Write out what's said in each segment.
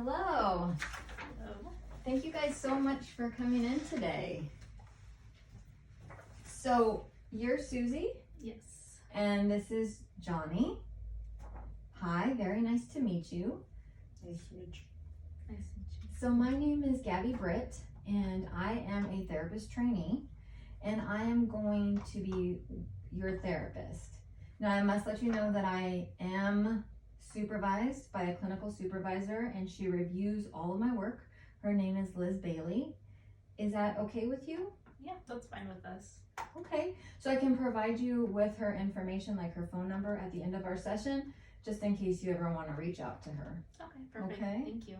Hello. Hello. Thank you guys so much for coming in today. So, you're Susie, Yes. and this is Johnny. Hi, very nice to meet you. Nice to meet you. So, my name is Gabby Britt, and I am a therapist trainee, and I am going to be your therapist. Now, I must let you know that I am supervised by a clinical supervisor, and she reviews all of my work. Her name is Liz Bailey. Is that okay with you? Yeah, that's fine with us. Okay, so I can provide you with her information, like her phone number, at the end of our session, just in case you ever want to reach out to her. Okay, perfect. Okay. Thank you.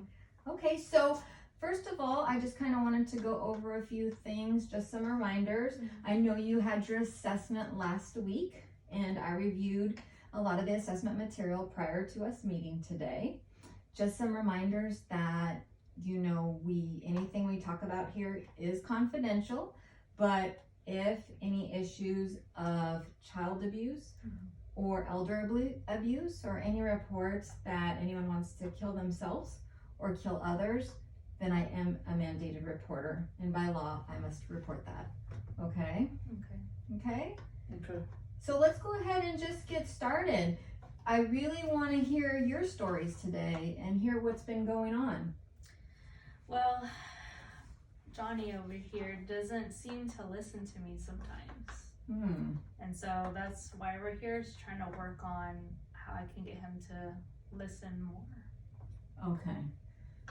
Okay, so first of all, I just kind of wanted to go over a few things, just some reminders. I know you had your assessment last week, and I reviewed a lot of the assessment material prior to us meeting today. Just some reminders that, you know, anything we talk about here is confidential, but if any issues of child abuse or elder abuse or any reports that anyone wants to kill themselves or kill others, then I am a mandated reporter, and by law I must report that. Okay? Okay? Okay. So let's go ahead and just get started. I really want to hear your stories today and hear what's been going on. Well, Johnny over here doesn't seem to listen to me sometimes. And so that's why we're here, is trying to work on how I can get him to listen more. Okay.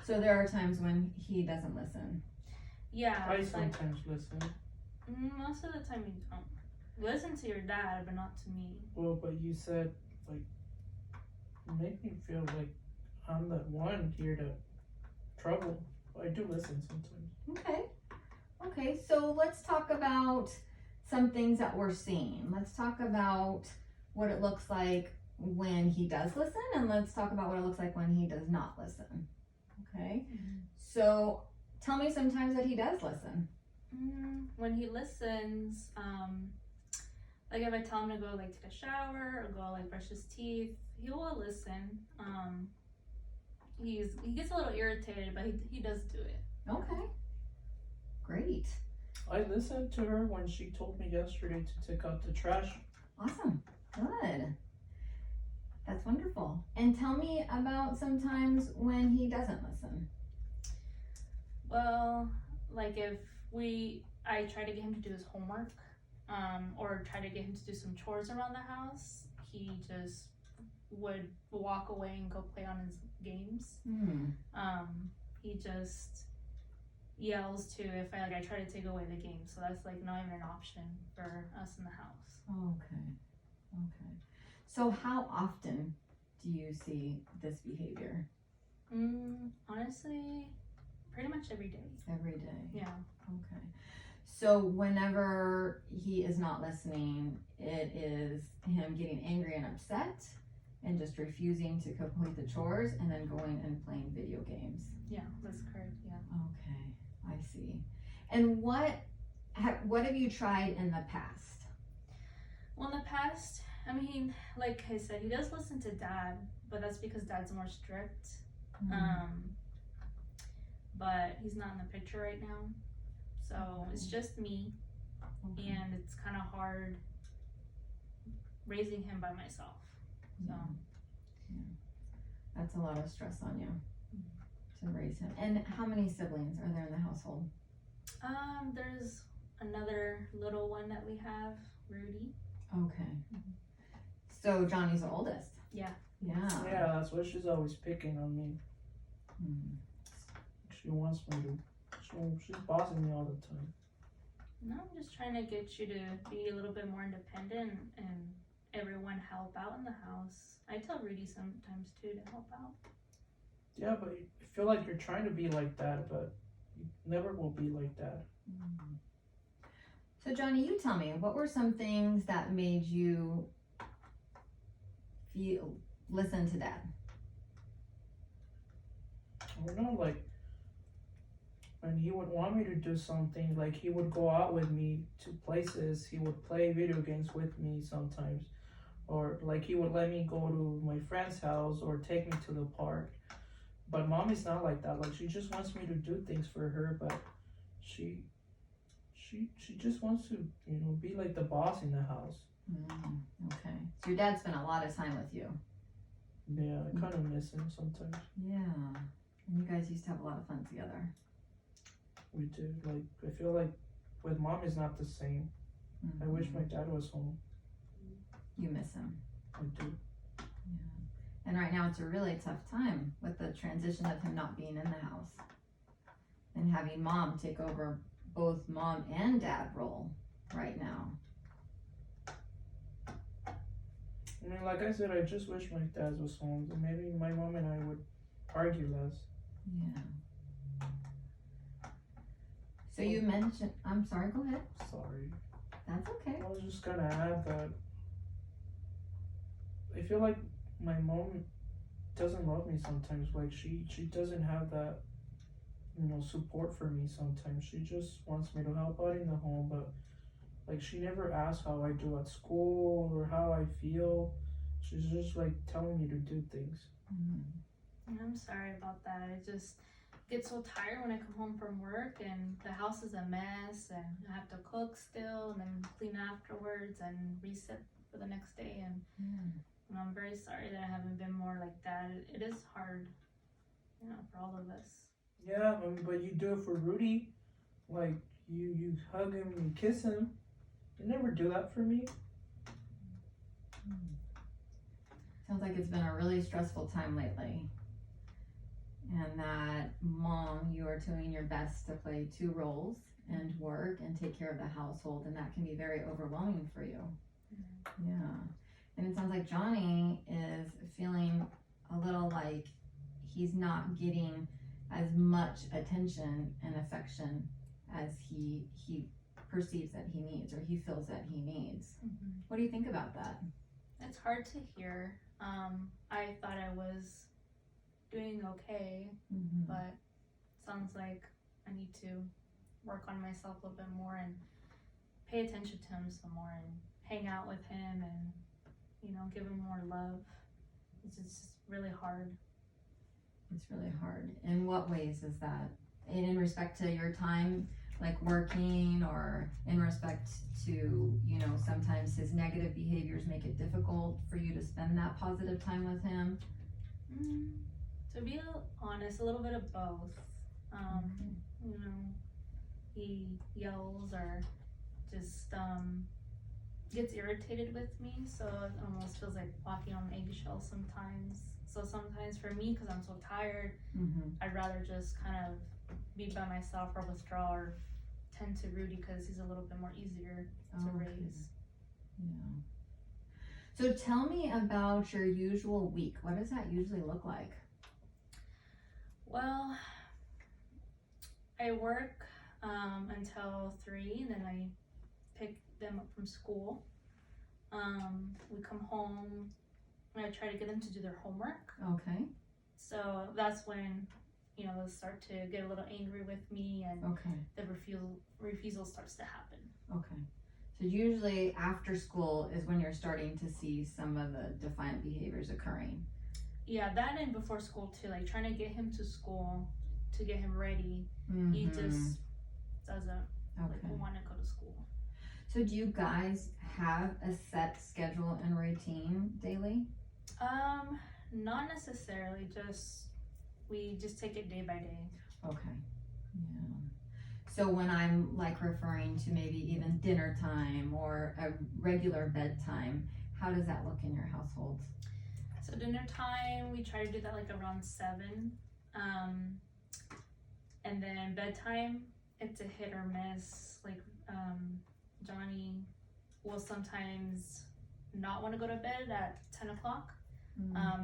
So there are times when he doesn't listen. Yeah. I it's like, sometimes listen. most of the time you don't. Listen to your dad, but not to me. Well, but you said, like, make me feel like I'm the one here to trouble. I do listen sometimes. Okay, so let's talk about some things that we're seeing. Let's talk about what it looks like when he does listen, and let's talk about what it looks like when he does not listen. Okay? So tell me some times that he does listen. When he listens, like if I tell him to go like take a shower or go like brush his teeth, he will listen. He gets a little irritated, but he does do it. Okay. Great. I listened to her when she told me yesterday to take out the trash. Awesome. Good. That's wonderful. And tell me about some times when he doesn't listen. Well, like if I try to get him to do his homework, or try to get him to do some chores around the house, he just would walk away and go play on his games. He just yells too if I try to take away the game, so that's like not even an option for us in the house. Okay. So how often do you see this behavior? Honestly, pretty much every day. Every day. Yeah. Okay. So whenever he is not listening, it is him getting angry and upset and just refusing to complete the chores and then going and playing video games. Yeah, that's correct. Yeah. Okay, I see. And what have you tried in the past? Well, in the past, I mean, like I said, he does listen to dad, but that's because dad's more strict. But he's not in the picture right now, so it's just me, and it's kind of hard raising him by myself. So that's a lot of stress on you to raise him. And how many siblings are there in the household? There's another little one that we have, Rudy. Okay. So Johnny's the oldest. Yeah. Yeah. Yeah, that's why she's always picking on me. She wants me to. She's bossing me all the time. No, I'm just trying to get you to be a little bit more independent and everyone help out in the house. I tell Rudy sometimes too to help out. Yeah, but I feel like you're trying to be like that, but you never will be like that. So Johnny, you tell me, what were some things that made you listen to dad? I don't know, like when he would want me to do something, like he would go out with me to places, he would play video games with me sometimes, or like he would let me go to my friend's house or take me to the park. but mommy's not like that. Like she just wants me to do things for her, but she just wants to, be like the boss in the house. Okay. So your dad spent a lot of time with you. Yeah, I kind of miss him sometimes. Yeah. And you guys used to have a lot of fun together. We do. Like I feel like with mom is not the same. I wish my dad was home. You miss him. I do. Yeah. And right now it's a really tough time with the transition of him not being in the house and having mom take over both mom and dad role right now. I mean, like I said, I just wish my dad was home. And maybe my mom and I would argue less. Yeah. So you mentioned, I'm sorry, go ahead. Sorry. That's okay. I was just gonna add that I feel like my mom doesn't love me sometimes. Like she doesn't have that, support for me sometimes. She just wants me to help out in the home, but like she never asks how I do at school or how I feel. She's just like telling me to do things. I'm sorry about that. I just get so tired when I come home from work and the house is a mess and I have to cook still and then clean afterwards and reset for the next day, and I'm very sorry that I haven't been more like that. It is hard, for all of us. Yeah, but you do it for Rudy. Like you hug him and kiss him. You never do that for me. Sounds like it's been a really stressful time lately. And that mom, you are doing your best to play two roles and work and take care of the household, and that can be very overwhelming for you. Yeah. And it sounds like Johnny is feeling a little like he's not getting as much attention and affection as he perceives that he needs, or he feels that he needs. What do you think about that? It's hard to hear. I thought I was doing okay, but sounds like I need to work on myself a little bit more and pay attention to him some more and hang out with him and give him more love. It's just really hard. It's really hard. In what ways is that? In respect to your time, like working, or in respect to, sometimes his negative behaviors make it difficult for you to spend that positive time with him? To be honest, a little bit of both. He yells or just gets irritated with me, so it almost feels like walking on eggshells sometimes. So sometimes for me, because I'm so tired, I'd rather just kind of be by myself or withdraw or tend to Rudy because he's a little bit more easier to raise. Yeah. So tell me about your usual week. What does that usually look like? Well, I work until 3, and then I pick them up from school. We come home and I try to get them to do their homework. Okay. So that's when, they'll start to get a little angry with me, and the refusal starts to happen. Okay. So usually after school is when you're starting to see some of the defiant behaviors occurring. Yeah, that and before school too, like trying to get him to school, to get him ready. He just doesn't want to go to school. So do you guys have a set schedule and routine daily? Not necessarily, we just take it day by day. Okay. Yeah. So when I'm like referring to maybe even dinner time or a regular bedtime, how does that look in your household? So dinner time, we try to do that like around 7. And then bedtime, it's a hit or miss. Like Johnny will sometimes not want to go to bed at 10 o'clock.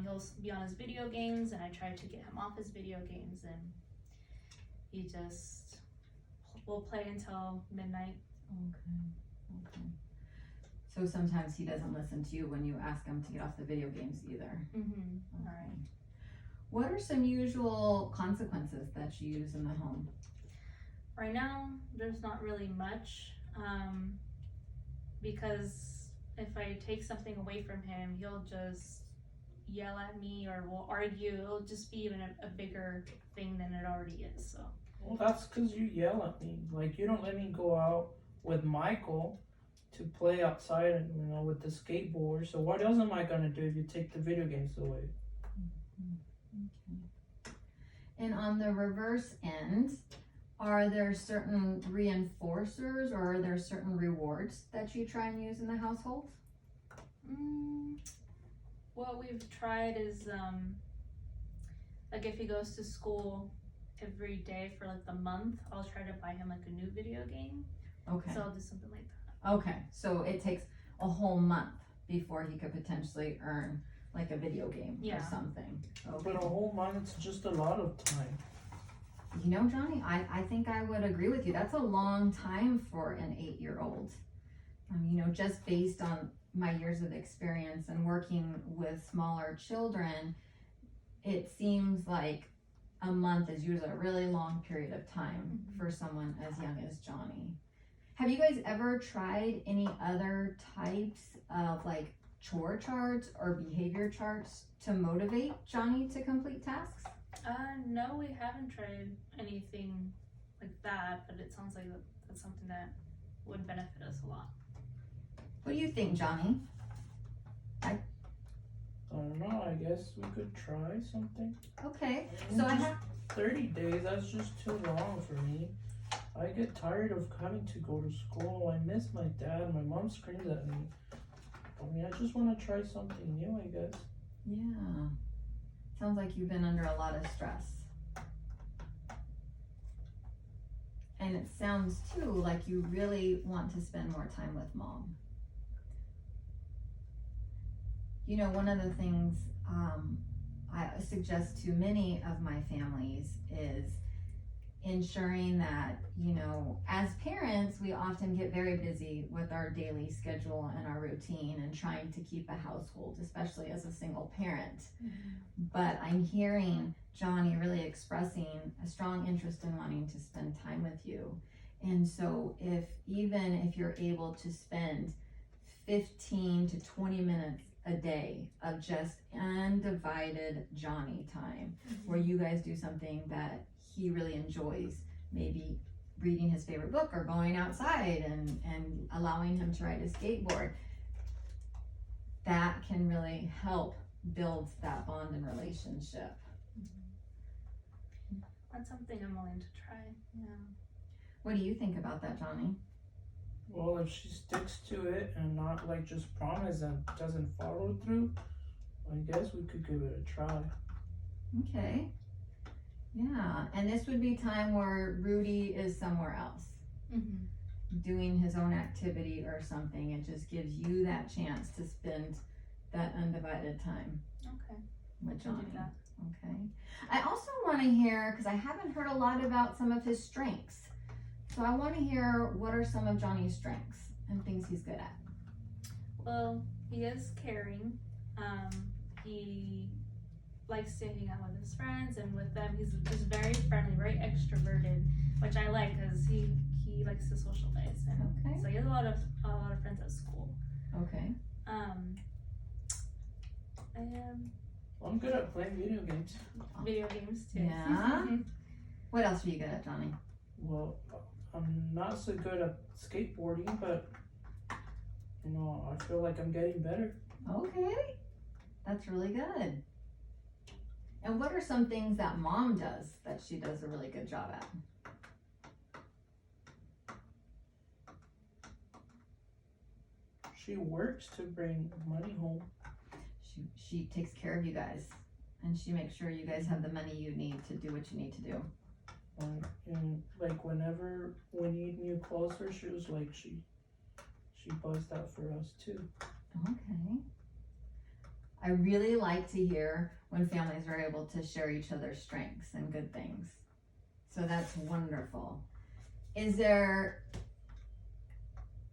He'll be on his video games, and I try to get him off his video games, and he just will play until midnight. Okay. So sometimes he doesn't listen to you when you ask him to get off the video games either. All right. What are some usual consequences that you use in the home? Right now, there's not really much, because if I take something away from him, he'll just yell at me or will argue, it'll just be even a bigger thing than it already is. So Well, that's because you yell at me. Like, you don't let me go out with Michael to play outside and, you know, with the skateboard. So what else am I gonna do if you take the video games away? And on the reverse end, are there certain reinforcers or are there certain rewards that you try and use in the household? what we've tried is like if he goes to school every day for like the month, I'll try to buy him like a new video game. Okay. So I'll do something like that. Okay, so it takes a whole month before he could potentially earn like a video game or Yeah. something. Okay. But a whole month's just a lot of time. You know, Johnny, I think I would agree with you. That's a long time for an 8-year-old. You know, just based on my years of experience and working with smaller children, it seems like a month is usually a really long period of time for someone as young as Johnny. Have you guys ever tried any other types of like chore charts or behavior charts to motivate Johnny to complete tasks? No, we haven't tried anything like that, but it sounds like that's something that would benefit us a lot. What do you think, Johnny? I don't know, I guess we could try something. Okay, And so I just have 30 days, that's just too long for me. I get tired of having to go to school. I miss my dad. My mom screams at me. I mean, I just want to try something new, I guess. Yeah. Sounds like you've been under a lot of stress. And it sounds too like you really want to spend more time with mom. You know, one of the things I suggest to many of my families is ensuring that, you know, as parents, we often get very busy with our daily schedule and our routine and trying to keep a household, especially as a single parent. But I'm hearing Johnny really expressing a strong interest in wanting to spend time with you. And so even if you're able to spend 15 to 20 minutes a day of just undivided Johnny time, where you guys do something that he really enjoys, maybe reading his favorite book or going outside and allowing him to ride a skateboard, that can really help build that bond and relationship. That's something I'm willing to try. Yeah. What do you think about that, Johnny? Well, if she sticks to it and not like just promise and doesn't follow through, I guess we could give it a try. Okay. Yeah, and this would be time where Rudy is somewhere else, doing his own activity or something. It just gives you that chance to spend that undivided time Okay. with We'll do Johnny. that. Okay. I also want to hear, because I haven't heard a lot about some of his strengths. So I want to hear what are some of Johnny's strengths and things he's good at. Well, he is caring. He likes to hang out with his friends, and with them, he's just very friendly, very extroverted, which I like because he likes to socialize, and Okay. so he has a lot of friends at school. Okay. And I'm good at playing video games. video games too. Yeah? What else are you good at, Johnny? Well, I'm not so good at skateboarding, but you know, I feel like I'm getting better. Okay. That's really good. And what are some things that mom does that she does a really good job at? She works to bring money home. She takes care of you guys, and she makes sure you guys have the money you need to do what you need to do. And like whenever we need new clothes or shoes, like she buys that for us too. Okay. I really like to hear when families are able to share each other's strengths and good things. So that's wonderful. Is there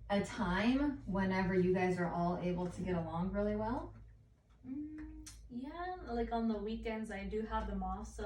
a time whenever you guys are all able to get along really well? Yeah, like on the weekends I do have them off, so